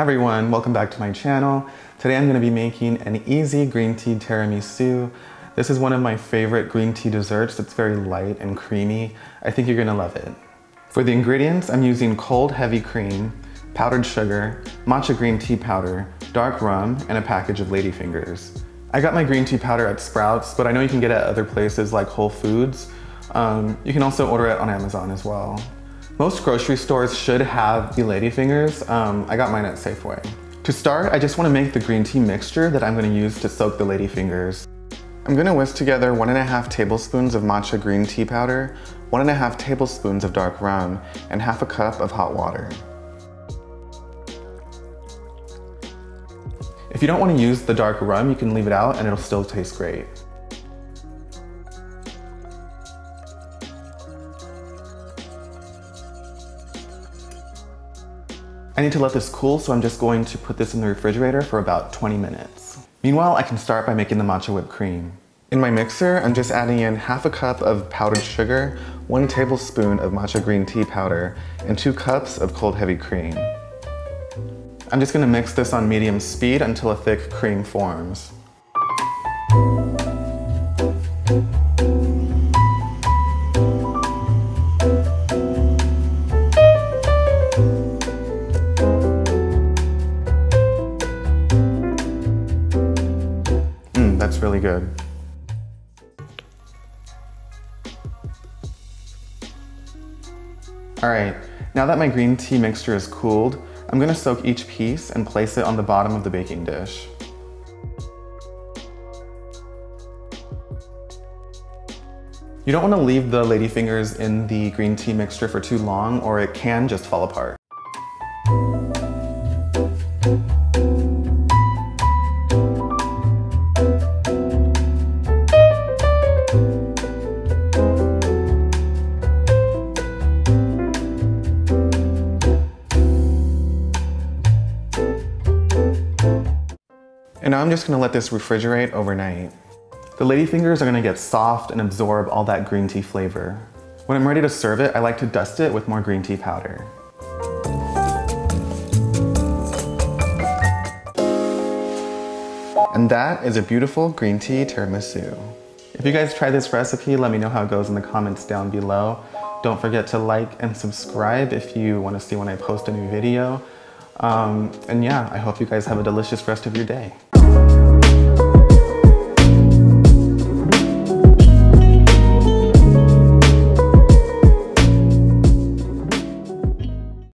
Hi everyone, welcome back to my channel. Today I'm going to be making an easy green tea tiramisu. This is one of my favorite green tea desserts. It's very light and creamy. I think you're going to love it. For the ingredients, I'm using cold heavy cream, powdered sugar, matcha green tea powder, dark rum, and a package of Ladyfingers. I got my green tea powder at Sprouts, but I know you can get it at other places like Whole Foods. You can also order it on Amazon as well. Most grocery stores should have the Ladyfingers. I got mine at Safeway. To start, I just want to make the green tea mixture that I'm going to use to soak the Ladyfingers. I'm going to whisk together 1.5 tablespoons of matcha green tea powder, 1.5 tablespoons of dark rum, and half a cup of hot water. If you don't want to use the dark rum, you can leave it out and it'll still taste great. I need to let this cool, so I'm just going to put this in the refrigerator for about 20 minutes. Meanwhile, I can start by making the matcha whipped cream. In my mixer, I'm just adding in half a cup of powdered sugar, 1 tablespoon of matcha green tea powder, and 2 cups of cold heavy cream. I'm just going to mix this on medium speed until a thick cream forms. That's really good. Alright, now that my green tea mixture is cooled, I'm going to soak each piece and place it on the bottom of the baking dish. You don't want to leave the Ladyfingers in the green tea mixture for too long or it can just fall apart. And now I'm just going to let this refrigerate overnight. The Ladyfingers are going to get soft and absorb all that green tea flavor. When I'm ready to serve it, I like to dust it with more green tea powder. And that is a beautiful green tea tiramisu. If you guys try this recipe, let me know how it goes in the comments down below. Don't forget to like and subscribe if you want to see when I post a new video. And yeah, I hope you guys have a delicious rest of your day.